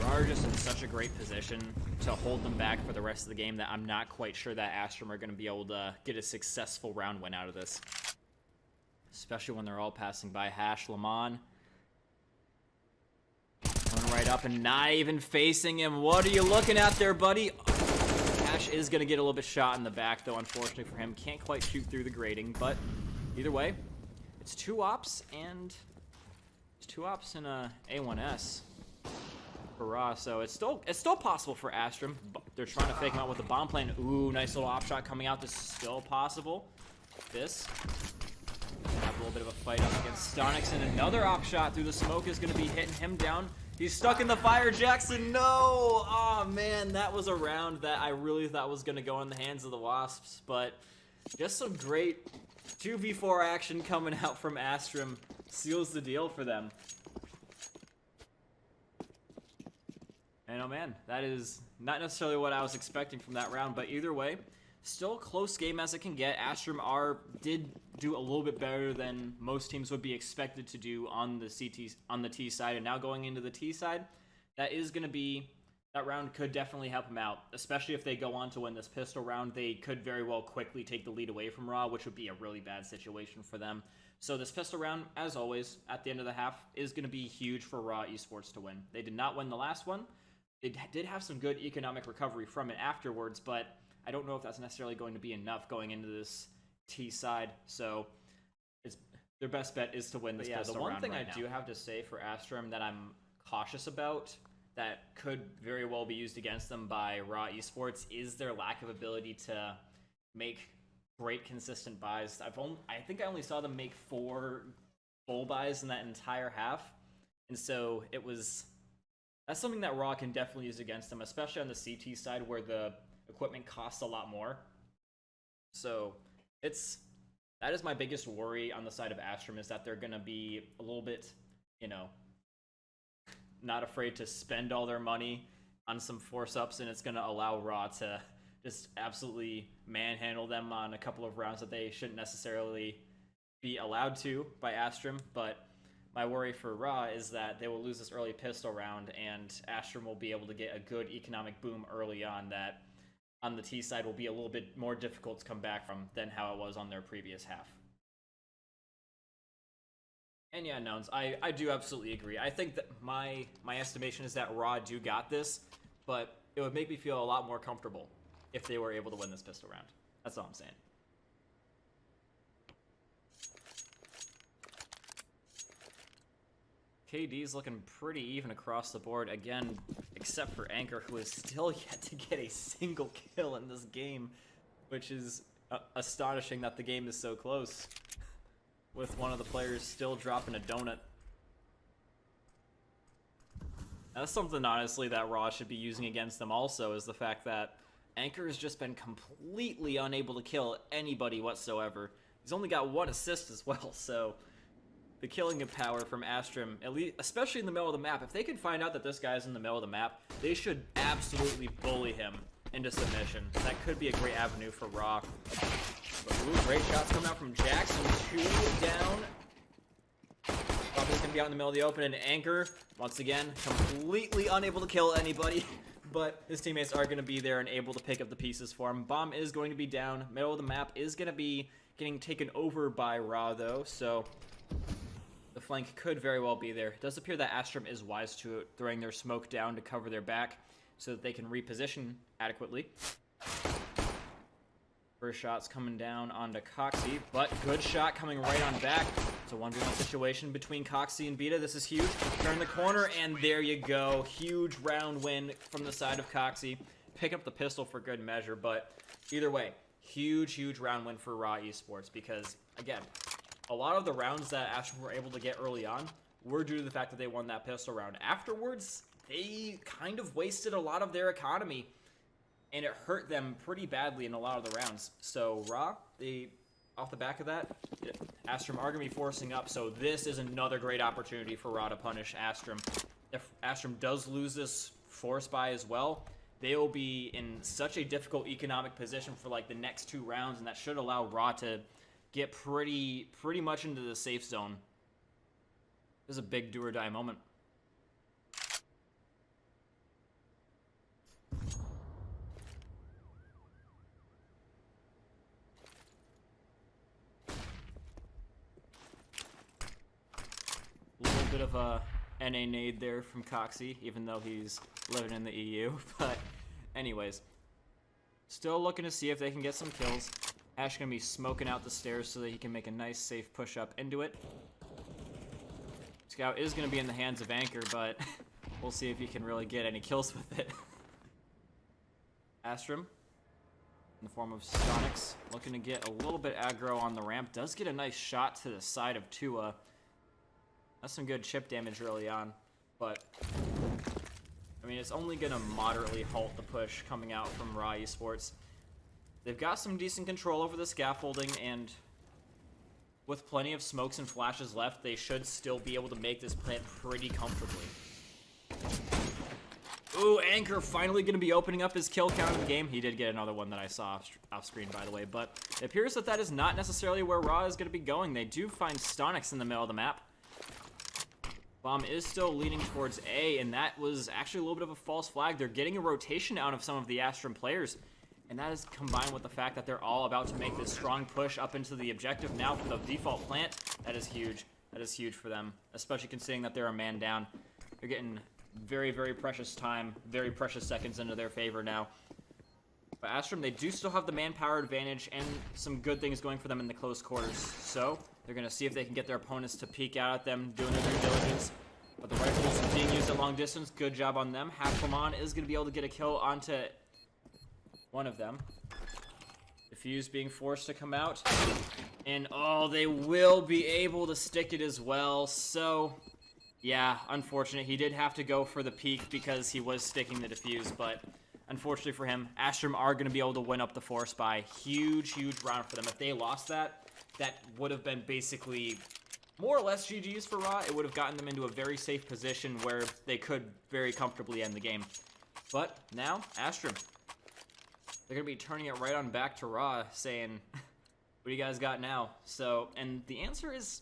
WRAH are just in such a great position to hold them back for the rest of the game that I'm not quite sure that Astrim are going to be able to get a successful round win out of this. Especially when they're all passing by. Hash, Lamon. Coming right up and not even facing him. What are you looking at there, buddy? Hash is going to get a little bit shot in the back, though, unfortunately for him. Can't quite shoot through the grating, but either way, it's 2 ops, and it's 2 ops in a A1S for WRAH, so it's still possible for Astrim. They're trying to fake him out with the bomb plan. Ooh, nice little op shot coming out. This is still possible. This. Have a little bit of a fight up against Stonix, and another op shot through the smoke is going to be hitting him down. He's stuck in the fire. Jackson, no! Oh man, that was a round that I really thought was going to go in the hands of the Wasps, but just some great 2v4 action coming out from Astrim seals the deal for them. And oh man, that is not necessarily what I was expecting from that round, but either way, still a close game as it can get. Astrim did do a little bit better than most teams would be expected to do on the T side, and now going into the T side, that round could definitely help them out, especially if they go on to win this pistol round. They could very well quickly take the lead away from WRAH, which would be a really bad situation for them. So this pistol round, as always, at the end of the half, is going to be huge for WRAH Esports to win. They did not win the last one. They did have some good economic recovery from it afterwards, but I don't know if that's necessarily going to be enough going into this T side, so their best bet is to win this pistol round. The one thing I do have to say for Astrim that I'm cautious about that could very well be used against them by WRAH Esports is their lack of ability to make great consistent buys. I think I only saw them make 4 full buys in that entire half, and so that's something that WRAH can definitely use against them, especially on the CT side where the equipment costs a lot more. So that is my biggest worry on the side of Astrim, is that they're going to be a little bit, not afraid to spend all their money on some force ups, and it's going to allow WRAH to just absolutely manhandle them on a couple of rounds that they shouldn't necessarily be allowed to by Astrim. But my worry for WRAH is that they will lose this early pistol round, and Astrim will be able to get a good economic boom early on that on the T side will be a little bit more difficult to come back from than how it was on their previous half. And yeah, Nouns, I do absolutely agree. I think that my estimation is that WRAH do got this, but it would make me feel a lot more comfortable if they were able to win this pistol round. That's all I'm saying. KD's looking pretty even across the board, again, except for Anchor, who is still yet to get a single kill in this game, which is astonishing that the game is so close, with one of the players still dropping a donut. That's something, honestly, that WRAH should be using against them also, is the fact that Anchor has just been completely unable to kill anybody whatsoever. He's only got 1 assist as well, so the killing of power from Astrim, at least, especially in the middle of the map. If they can find out that this guy's in the middle of the map, they should absolutely bully him into submission. That could be a great avenue for WRAH. But ooh, great shots coming out from Jackson. 2 down. Probably going to be out in the middle of the open, and Anchor, once again, completely unable to kill anybody. But his teammates are going to be there and able to pick up the pieces for him. Bomb is going to be down. Middle of the map is going to be getting taken over by WRAH, though, so the flank could very well be there. It does appear that Astrim is wise to it, throwing their smoke down to cover their back. so that they can reposition adequately. First shot's coming down onto Coxie, but good shot coming right on back. It's a 1v1 situation between Coxie and Beta. This is huge. Turn the corner, and there you go. Huge round win from the side of Coxie. Pick up the pistol for good measure, but either way, huge round win for WRAH Esports because, again, a lot of the rounds that Astrim were able to get early on were due to the fact that they won that pistol round. Afterwards, they kind of wasted a lot of their economy, and it hurt them pretty badly in a lot of the rounds. So WRAH, off the back of that, Astrim are going to be forcing up, so this is another great opportunity for WRAH to punish Astrim. If Astrim does lose this force buy as well, they will be in such a difficult economic position for like the next 2 rounds, and that should allow WRAH to get pretty much into the safe zone. This is a big do or die moment. A little bit of a NA nade there from Coxie, even though he's living in the EU. But anyways, still looking to see if they can get some kills. Ash gonna be smoking out the stairs so that he can make a nice safe push up into it. Scout is gonna be in the hands of Anchor, but we'll see if he can really get any kills with it. Astrim, in the form of Stonix, looking to get a little bit aggro on the ramp. Does get a nice shot to the side of Tua. That's some good chip damage early on, but I mean, it's only gonna moderately halt the push coming out from WRAH Esports. They've got some decent control over the scaffolding, and with plenty of smokes and flashes left, they should still be able to make this plant pretty comfortably. Ooh, Anchor finally going to be opening up his kill count of the game. He did get another one that I saw off screen, by the way, but it appears that that is not necessarily where WRAH is going to be going. They do find Stonix in the middle of the map. Bomb is still leaning towards A, and that was actually a little bit of a false flag. They're getting a rotation out of some of the Astrim players, and that is combined with the fact that they're all about to make this strong push up into the objective now for the default plant. That is huge. That is huge for them, especially considering that they're a man down. They're getting very precious time, very precious seconds into their favor now. But Astrim, they do still have the manpower advantage and some good things going for them in the close quarters. So they're going to see if they can get their opponents to peek out at them, doing their due diligence. But the rifles being used at long distance, good job on them. Halflamon is going to be able to get a kill onto one of them. Diffuse being forced to come out. And oh, they will be able to stick it as well. So yeah, unfortunate. He did have to go for the peak because he was sticking the defuse, but unfortunately for him, Astrim are going to be able to win up the force by huge round for them. If they lost that, that would have been basically more or less GG's for WRAH. It would have gotten them into a very safe position where they could very comfortably end the game. But now, Astrim, they're going to be turning it right on back to WRAH, saying, what do you guys got now? So, and the answer is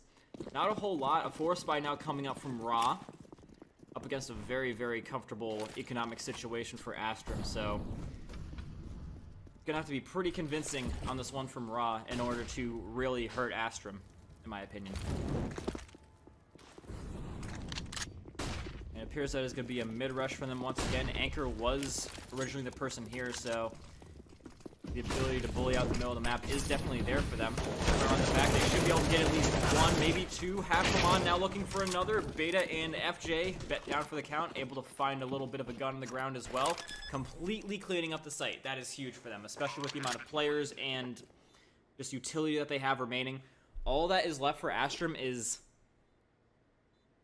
not a whole lot. A force buy now coming up from WRAH, up against a very comfortable economic situation for Astrim. So, gonna have to be pretty convincing on this one from WRAH in order to really hurt Astrim, in my opinion. And it appears that it's gonna be a mid rush for them once again. Anchor was originally the person here, so the ability to bully out the middle of the map is definitely there for them. On the back, they should be able to get at least one, maybe two. Halflamon now looking for another. Beta and FJ bet down for the count, able to find a little bit of a gun on the ground as well. Completely cleaning up the site. That is huge for them, especially with the amount of players and just utility that they have remaining. All that is left for Astrim is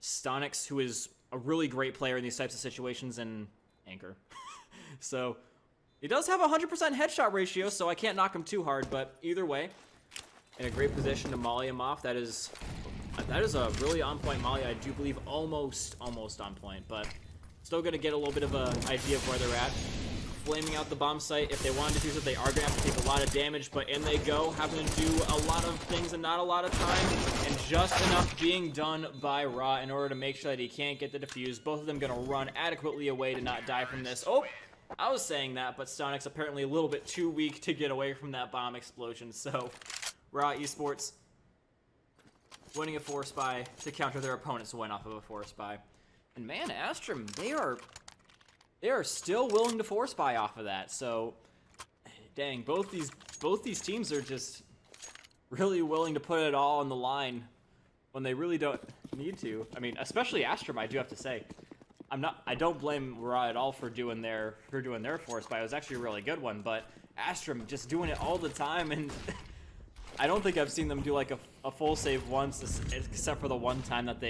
Stonix, who is a really great player in these types of situations, and Anchor. So he does have a 100% headshot ratio, so I can't knock him too hard, but either way, in a great position to molly him off. That is a really on-point molly. I do believe almost on point, but still going to get a little bit of an idea of where they're at. Flaming out the bomb site. If they wanted to use it, they are going to have to take a lot of damage, but in they go, having to do a lot of things in not a lot of time, and just enough being done by WRAH in order to make sure that he can't get the defuse. Both of them going to run adequately away to not die from this. Oh! I was saying that, but Stonix apparently a little bit too weak to get away from that bomb explosion, so WRAH Esports winning a force buy to counter their opponent's win off of a force buy. And man, Astrim, they are still willing to force buy off of that. So, dang, both these teams are just really willing to put it all on the line when they really don't need to. I mean, especially Astrim, I do have to say. I don't blame WRAH at all for doing their force buy. It was actually a really good one, but Astrim just doing it all the time, and I don't think I've seen them do like a full save once, except for the one time that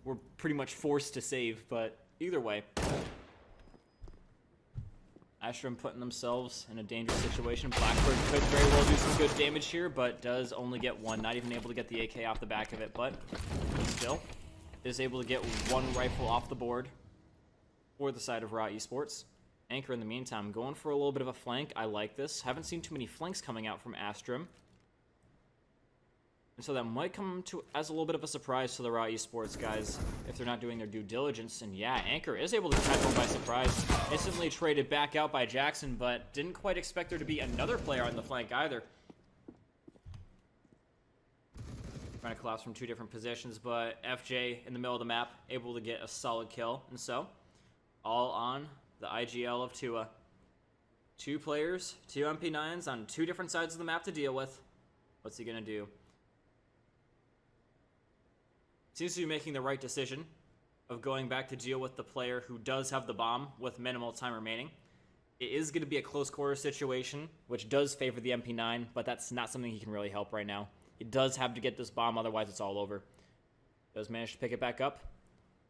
were pretty much forced to save. But either way, Astrim putting themselves in a dangerous situation. Blackbird could very well do some good damage here, but does only get one. Not even able to get the AK off the back of it, but still is able to get one rifle off the board for the side of WRAH Esports. Anchor, in the meantime, going for a little bit of a flank. I like this. Haven't seen too many flanks coming out from Astrim. And so that might come as a little bit of a surprise to the WRAH Esports guys if they're not doing their due diligence. And yeah, Anchor is able to catch one by surprise. Instantly traded back out by Jackson, but didn't quite expect there to be another player on the flank either. Trying to collapse from two different positions, but FJ in the middle of the map able to get a solid kill. And so, all on the IGL of Tua. Two players, two MP9s on two different sides of the map to deal with. What's he gonna do? Seems to be making the right decision of going back to deal with the player who does have the bomb with minimal time remaining. It is going to be a close quarter situation, which does favor the MP9, but that's not something he can really help right now. He does have to get this bomb, otherwise it's all over. Does manage to pick it back up.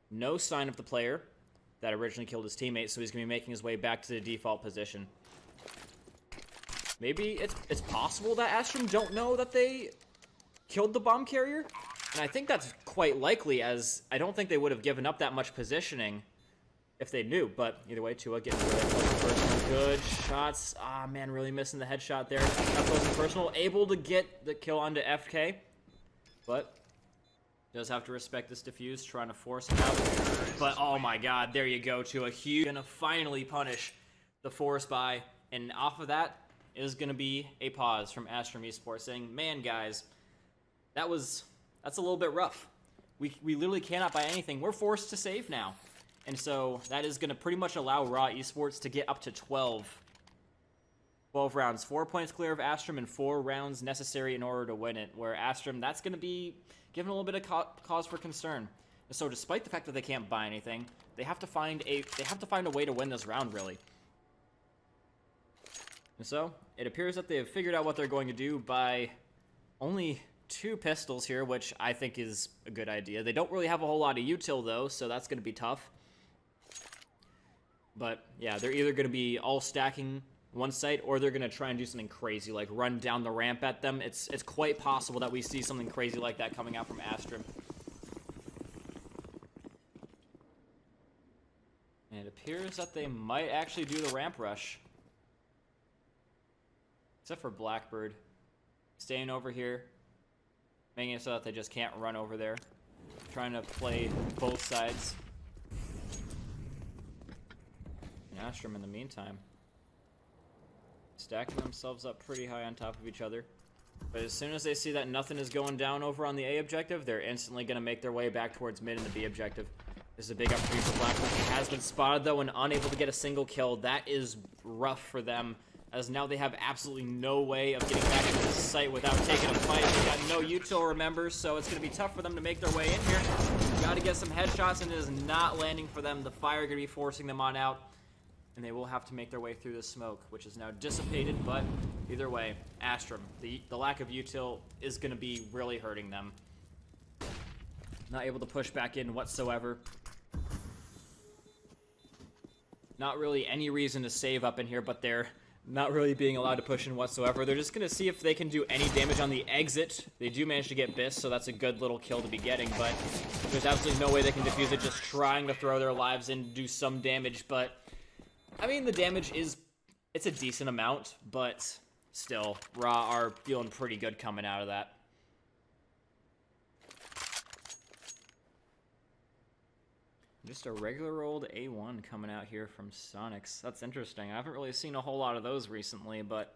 No sign of the player that originally killed his teammate, so he's going to be making his way back to the default position. Maybe it's possible that Astrim don't know that they killed the bomb carrier? And I think that's quite likely, as I don't think they would have given up that much positioning if they knew. But either way, Tua getting really close and personal. Good shots. Ah, man, really missing the headshot there. Up close and personal. Able to get the kill onto FK. But does have to respect this defuse, trying to force him out. But oh my god, there you go, Tua. Huge. Gonna finally punish the force buy. And off of that is gonna be a pause from Astrim Esports saying, man, guys, that's a little bit rough. We literally cannot buy anything. We're forced to save now. And so that is going to pretty much allow WRAH Esports to get up to 12 rounds. 4 points clear of Astrim and 4 rounds necessary in order to win it. Where Astrim, that's going to be given a little bit of cause for concern. And so despite the fact that they can't buy anything, they have to find a way to win this round, really. And so it appears that they have figured out what they're going to do by only 2 pistols here, which I think is a good idea. They don't really have a whole lot of util, though, so that's going to be tough. But, yeah, they're either going to be all stacking one site, or they're going to try and do something crazy, like run down the ramp at them. It's quite possible that we see something crazy like that coming out from Astrim. And it appears that they might actually do the ramp rush. Except for Blackbird. Staying over here. Making it so that they just can't run over there. Trying to play both sides. And Astrim, in the meantime, stacking themselves up pretty high on top of each other. But as soon as they see that nothing is going down over on the A objective, they're instantly going to make their way back towards mid and the B objective. This is a big opportunity for Blackbird. He has been spotted, though, and unable to get a single kill. That is rough for them, as now they have absolutely no way of getting back into this site without taking a fight. They got no util, remember, so it's going to be tough for them to make their way in here. Got to get some headshots, and it is not landing for them. The fire going to be forcing them on out, and they will have to make their way through the smoke, which is now dissipated. But either way, Astrim, the lack of util is going to be really hurting them. Not able to push back in whatsoever. Not really any reason to save up in here, but they're not really being allowed to push in whatsoever. They're just going to see if they can do any damage on the exit. They do manage to get Biss, so that's a good little kill to be getting, but there's absolutely no way they can defuse it, just trying to throw their lives in to do some damage. But, I mean, the damage it's a decent amount, but still, WRAH are feeling pretty good coming out of that. Just a regular old A1 coming out here from Sonics. That's interesting. I haven't really seen a whole lot of those recently, but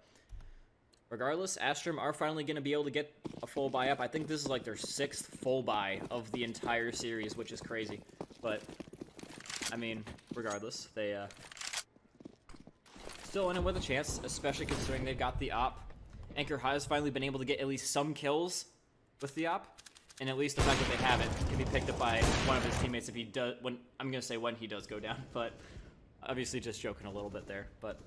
regardless, Astrim are finally going to be able to get a full buy up. I think this is like their 6th full buy of the entire series, which is crazy. But I mean, regardless, they still in it with a chance, especially considering they've got the op. Anchor has finally been able to get at least some kills with the op, and at least the fact that they have it can be picked up by one of his teammates if he does. When I'm gonna say when he does go down, but obviously just joking a little bit there. But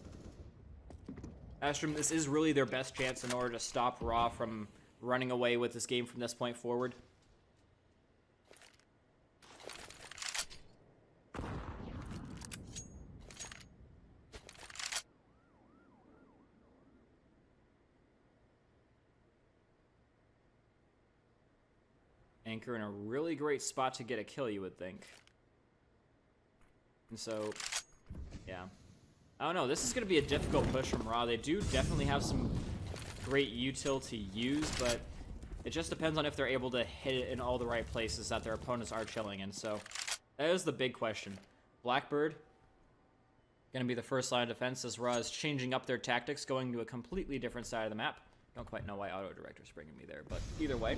Astrim, this is really their best chance in order to stop WRAH from running away with this game from this point forward. Anchor in a really great spot to get a kill, you would think. And so, yeah. I don't know, this is going to be a difficult push from WRAH. They do definitely have some great util to use, but it just depends on if they're able to hit it in all the right places that their opponents are chilling in. So, that is the big question. Blackbird, going to be the first line of defense as WRAH is changing up their tactics, going to a completely different side of the map. Don't quite know why Auto Director's bringing me there, but either way.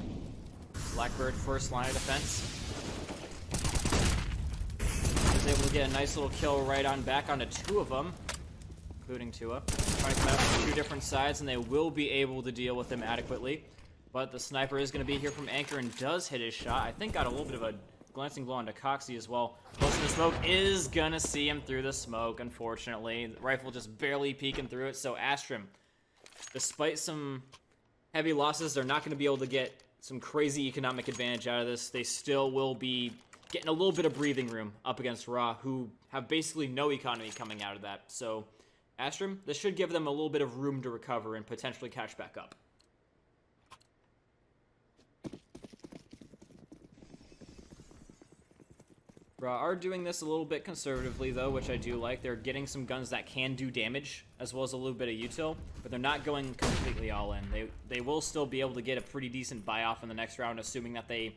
Blackbird, first line of defense. Was able to get a nice little kill right on back onto two of them, including Tua. Trying to come out from two different sides, and they will be able to deal with him adequately. But the sniper is going to be here from Anchor and does hit his shot. I think got a little bit of a glancing blow onto Coxie as well. Close in the smoke is going to see him through the smoke, unfortunately. The rifle just barely peeking through it. So Astrim, despite some heavy losses, they're not going to be able to get some crazy economic advantage out of this. They still will be getting a little bit of breathing room up against WRAH, who have basically no economy coming out of that. So, Astrim, this should give them a little bit of room to recover and potentially catch back up. WRAH are doing this a little bit conservatively, though, which I do like. They're getting some guns that can do damage, as well as a little bit of util, but they're not going completely all in. They will still be able to get a pretty decent buy-off in the next round, assuming that they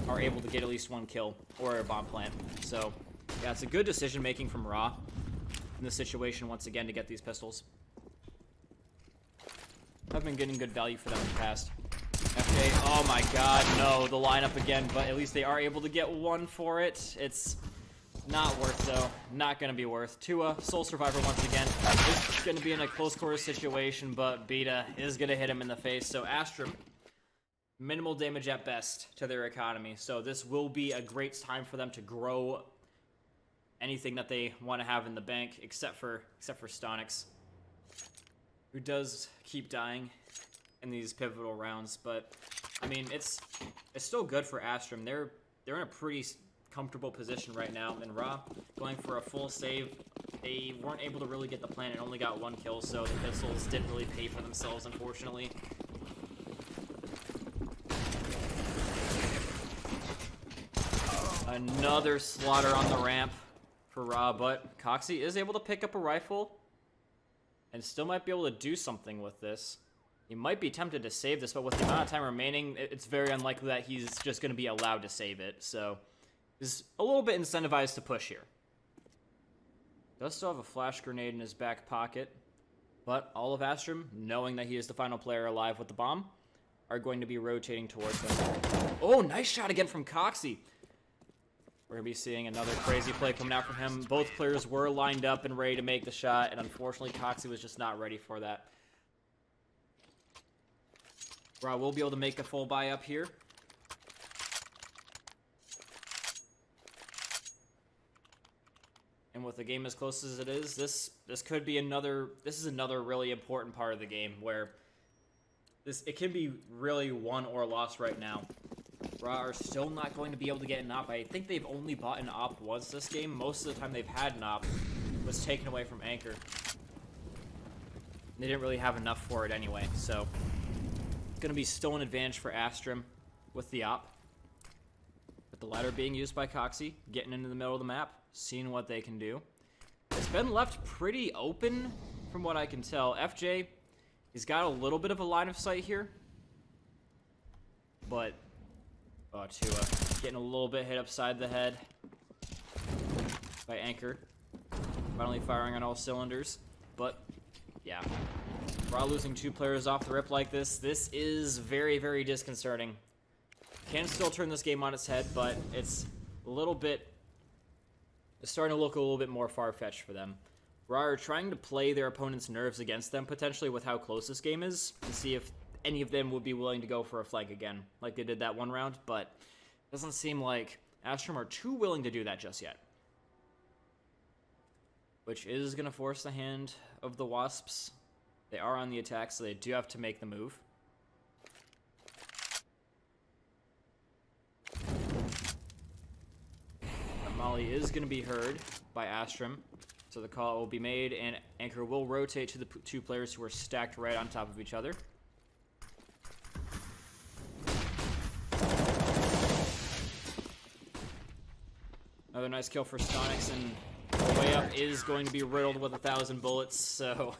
are able to get at least one kill or a bomb plant. So, yeah, it's a good decision-making from WRAH in this situation, once again, to get these pistols. I've been getting good value for them in the past. FJ, oh my god, no, the lineup again, but at least they are able to get one for it. It's not worth, though. Not going to be worth. Tua, sole survivor once again. It's going to be in a close quarters situation, but Beta is going to hit him in the face. So Astrim, minimal damage at best to their economy. So this will be a great time for them to grow anything that they want to have in the bank, except for Stonix, who does keep dying in these pivotal rounds. But I mean, it's still good for Astrim. They're in a pretty comfortable position right now, and WRAH going for a full save. They weren't able to really get the plant and only got one kill, so the pistols didn't really pay for themselves, unfortunately. Another slaughter on the ramp for WRAH, but Coxie is able to pick up a rifle and still might be able to do something with this. He might be tempted to save this, but with the amount of time remaining, it's very unlikely that he's just going to be allowed to save it. So he's a little bit incentivized to push here. Does still have a flash grenade in his back pocket, but all of Astrim, knowing that he is the final player alive with the bomb, are going to be rotating towards him. Oh, nice shot again from Coxie. We're going to be seeing another crazy play coming out from him. Both players were lined up and ready to make the shot, and unfortunately, Coxie was just not ready for that. WRAH will be able to make a full buy up here. And with the game as close as it is, this could be another really important part of the game where it can be really won or lost right now. WRAH are still not going to be able to get an op. I think they've only bought an op once this game. Most of the time they've had an op was taken away from Anchor. They didn't really have enough for it anyway, so it's going to be still an advantage for Astrim with the op. With the ladder being used by Coxie, getting into the middle of the map, seeing what they can do. It's been left pretty open from what I can tell. FJ, he's got a little bit of a line of sight here, but Tua getting a little bit hit upside the head by Anchor. Finally firing on all cylinders, but yeah. WRAH losing two players off the rip like this is very, very disconcerting. Can still turn this game on its head, but it's a little bit is starting to look a little bit more far-fetched for them. WRAH are trying to play their opponent's nerves against them, potentially with how close this game is, to see if any of them would be willing to go for a flank again, like they did that one round, but it doesn't seem like Astrim are too willing to do that just yet. Which is going to force the hand of the Wasps. They are on the attack, so they do have to make the move. The Molly is going to be heard by Astrim, so the call will be made, and Anchor will rotate to the two players who are stacked right on top of each other. Another nice kill for Stonix, and the way up is going to be riddled with 1,000 bullets, so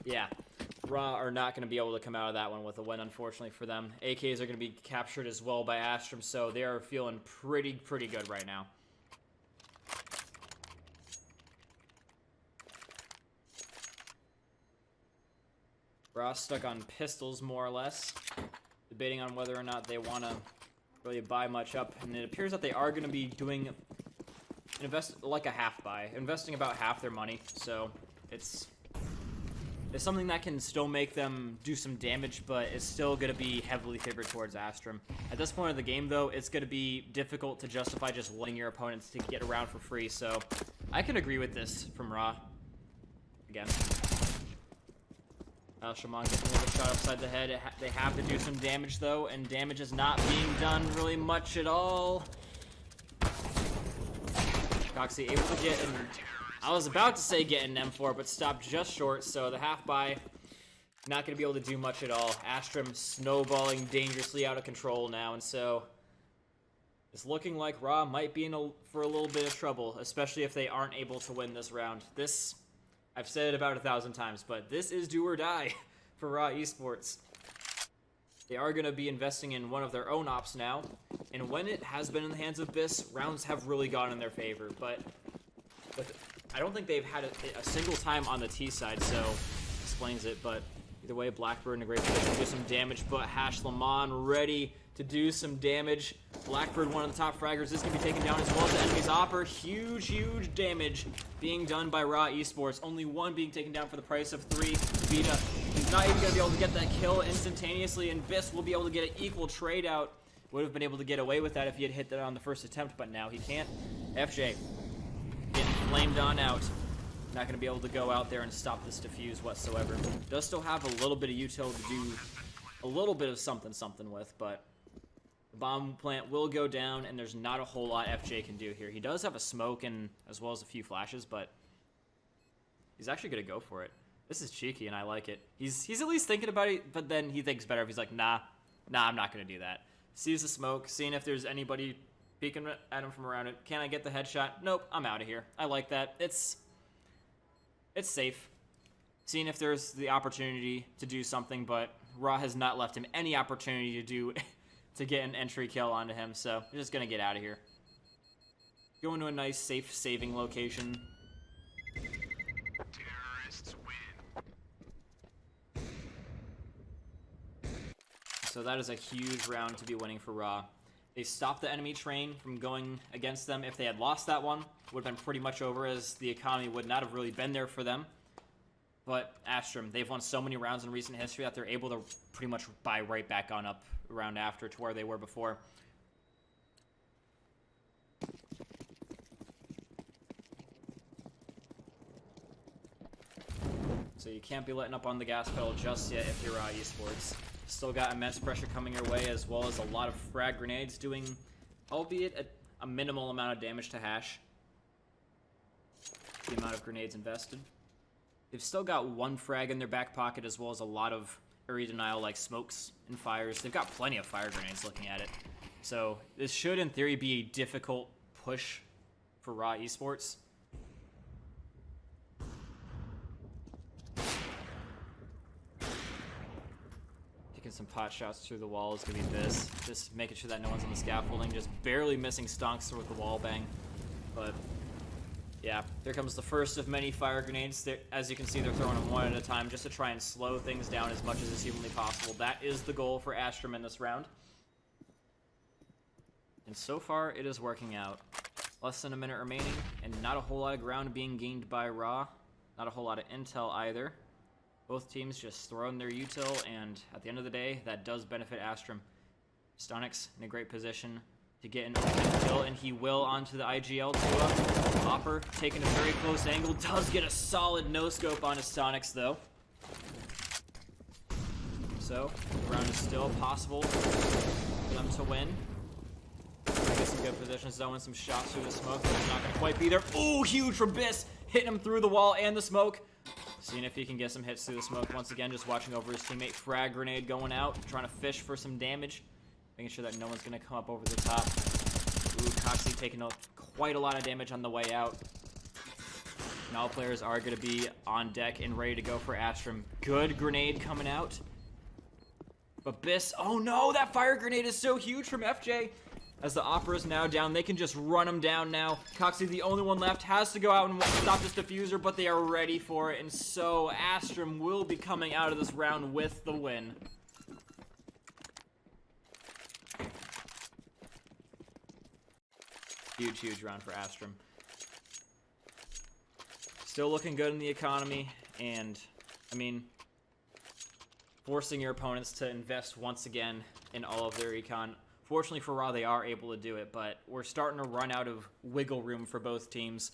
yeah. WRAH are not going to be able to come out of that one with a win, unfortunately for them. AKs are going to be captured as well by Astrim, so they are feeling pretty good right now. WRAH stuck on pistols, more or less, debating on whether or not they want to really buy much up, and it appears that they are going to be doing like a half buy, investing about half their money, so it's something that can still make them do some damage, but it's still going to be heavily favored towards Astrim. At this point of the game, though, it's going to be difficult to justify just letting your opponents to get around for free, so I can agree with this from WRAH. Again. Al-Shaman getting a little shot upside the head. They have to do some damage, though, and damage is not being done really much at all. Coxie able to get an... I was about to say get an M4, but stopped just short, so the half buy not going to be able to do much at all. Astrim snowballing dangerously out of control now, and so it's looking like WRAH might be for a little bit of trouble, especially if they aren't able to win this round. This, I've said it about 1,000 times, but this is do or die for WRAH Esports. They are going to be investing in one of their own ops now, and when it has been in the hands of BIS, rounds have really gone in their favor, but I don't think they've had a single time on the T side, so explains it, but either way, Blackbird in a great position to do some damage, but Hashlamon ready to do some damage. Blackbird, one of the top fraggers, is going to be taken down as well as the enemy's Opper. Huge damage being done by WRAH Esports. Only one being taken down for the price of 3. Vita is not even going to be able to get that kill instantaneously, and BIS will be able to get an equal trade out. Would have been able to get away with that if he had hit that on the first attempt, but now he can't. FJ getting flamed on out. Not going to be able to go out there and stop this defuse whatsoever. Does still have a little bit of util to do a little bit of something with, but the bomb plant will go down, and there's not a whole lot FJ can do here. He does have a smoke and as well as a few flashes, but he's actually going to go for it. This is cheeky, and I like it. He's at least thinking about it, but then he thinks better if he's like, nah, I'm not going to do that. Sees the smoke, seeing if there's anybody peeking at him from around it. Can I get the headshot? Nope, I'm out of here. I like that. It's safe. Seeing if there's the opportunity to do something, but WRAH has not left him any opportunity to get an entry kill onto him, so we're just going to get out of here. Going to a nice, safe saving location. Terrorists win. So that is a huge round to be winning for WRAH. They stopped the enemy train from going against them. If they had lost that one, it would have been pretty much over, as the economy would not have really been there for them. But Astrim, they've won so many rounds in recent history that they're able to pretty much buy right back on up around after to where they were before. So you can't be letting up on the gas pedal just yet if you're Esports. Still got immense pressure coming your way, as well as a lot of frag grenades doing, albeit a minimal amount of damage to Hash. The amount of grenades invested. They've still got one frag in their back pocket, as well as a lot of area denial like smokes and fires. They've got plenty of fire grenades looking at it. So this should, in theory, be a difficult push for WRAH Esports. Taking some pot shots through the wall is going to be this. Just making sure that no one's on the scaffolding. Just barely missing stonks with the wall bang. But yeah, there comes the first of many fire grenades. As you can see, they're throwing them one at a time just to try and slow things down as much as is humanly possible. That is the goal for Astrim in this round. And so far, it is working out. Less than a minute remaining, and not a whole lot of ground being gained by WRAH. Not a whole lot of intel either. Both teams just throwing their util, and at the end of the day, that does benefit Astrim. Stonix in a great position to get an open kill, and he will onto the IGL to Hopper, taking a very close angle. Does get a solid no-scope on his Stonix, though. So, the round is still possible for them to win. Get some good positions though, and some shots through the smoke, but it's not going to quite be there. Ooh, huge from Biss, hitting him through the wall and the smoke. Seeing if he can get some hits through the smoke once again, just watching over his teammate. Frag grenade going out, trying to fish for some damage, making sure that no one's going to come up over the top. Ooh, Coxie taking quite a lot of damage on the way out. And all players are going to be on deck and ready to go for Astrim. Good grenade coming out. But Biss, oh no, that fire grenade is so huge from FJ. As the Opera is now down, they can just run him down now. Coxie, the only one left, has to go out and stop this diffuser, but they are ready for it. And so Astrim will be coming out of this round with the win. Huge, huge round for Astrim. Still looking good in the economy, and, I mean, forcing your opponents to invest once again in all of their econ. Fortunately for WRAH, they are able to do it, but we're starting to run out of wiggle room for both teams.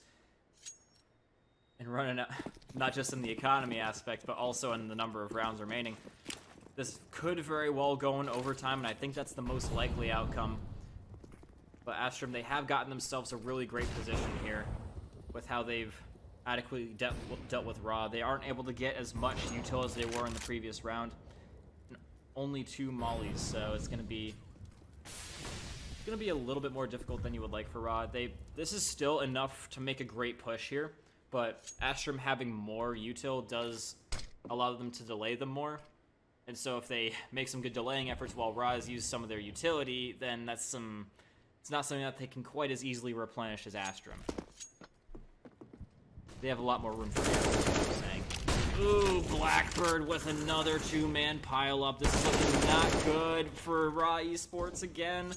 And running out, not just in the economy aspect, but also in the number of rounds remaining. This could very well go in overtime, and I think that's the most likely outcome. But Astrim, they have gotten themselves a really great position here with how they've adequately dealt with WRAH. They aren't able to get as much util as they were in the previous round. And only 2 mollies, so it's going to be a little bit more difficult than you would like for WRAH. This is still enough to make a great push here, but Astrim having more util does allow them to delay them more. And so if they make some good delaying efforts while WRAH has used some of their utility, then it's not something that they can quite as easily replenish as Astrim. They have a lot more room for damage, I'm saying. Ooh, Blackbird with another 2-man pile-up. This is looking not good for WRAHEsports again.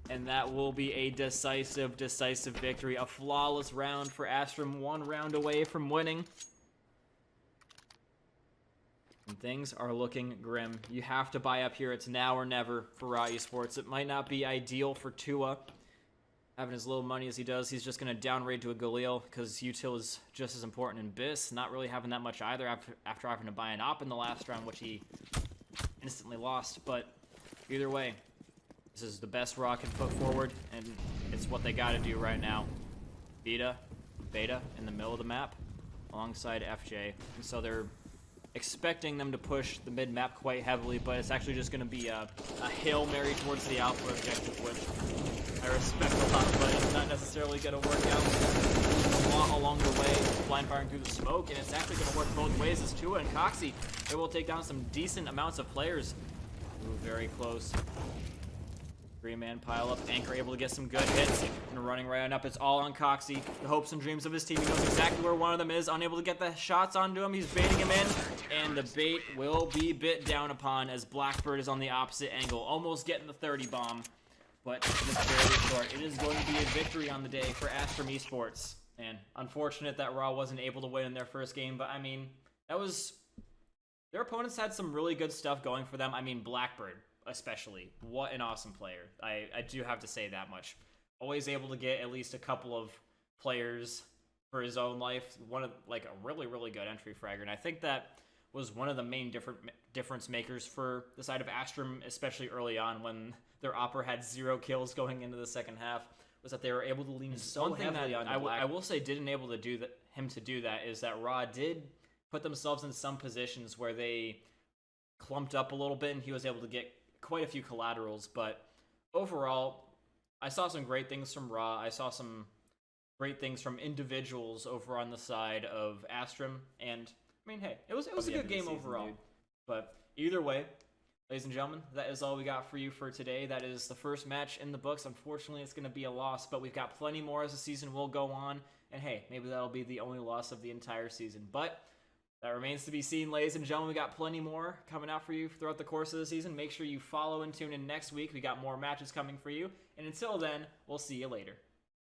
And that will be a decisive victory. A flawless round for Astrim, 1 round away from winning. And things are looking grim. You have to buy up here. It's now or never for WRAHEsports. It might not be ideal for Tua. Having as little money as he does, he's just going to downgrade to a Galil because util is just as important in Biss. Not really having that much either after having to buy an op in the last round, which he instantly lost. But either way, this is the best WRAH can put forward, and it's what they got to do right now. Beta in the middle of the map alongside FJ. And so they're expecting them to push the mid-map quite heavily, but it's actually just going to be a Hail Mary towards the Alpha objective, which I respect a lot, but it's not necessarily going to work out. A lot along the way, blind firing through the smoke, and it's actually going to work both ways as Tua and Coxie. They will take down some decent amounts of players. Ooh, very close. 3-man pile up. Anchor able to get some good hits and running right on up. It's all on Coxie. The hopes and dreams of his team. He knows exactly where one of them is. Unable to get the shots onto him. He's baiting him in. And the bait will be bit down upon as Blackbird is on the opposite angle. Almost getting the 30 bomb. But just barely short. It is going to be a victory on the day for Astrim Esports. And unfortunate that WRAH wasn't able to win in their first game. But I mean, that was... Their opponents had some really good stuff going for them. I mean, Blackbird especially. What an awesome player. I do have to say that much. Always able to get at least a couple of players for his own life. One of, like, a really, really good entry fragger. And I think that was one of the main difference makers for the side of Astrim, especially early on when their Opera had 0 kills going into the second half, was that they were able to lean so heavily on I will say did enable to do that, him to do that is that WRAH did put themselves in some positions where they clumped up a little bit and he was able to get quite a few collaterals, but overall, I saw some great things from WRAH. I saw some great things from individuals over on the side of Astrim, and I mean, hey, it was a good game overall. But either way, ladies and gentlemen, that is all we got for you for today. That is the first match in the books. Unfortunately, it's going to be a loss, but we've got plenty more as the season will go on, and hey, maybe that'll be the only loss of the entire season, but that remains to be seen, ladies and gentlemen. We got plenty more coming out for you throughout the course of the season. Make sure you follow and tune in next week. We got more matches coming for you. And until then, we'll see you later.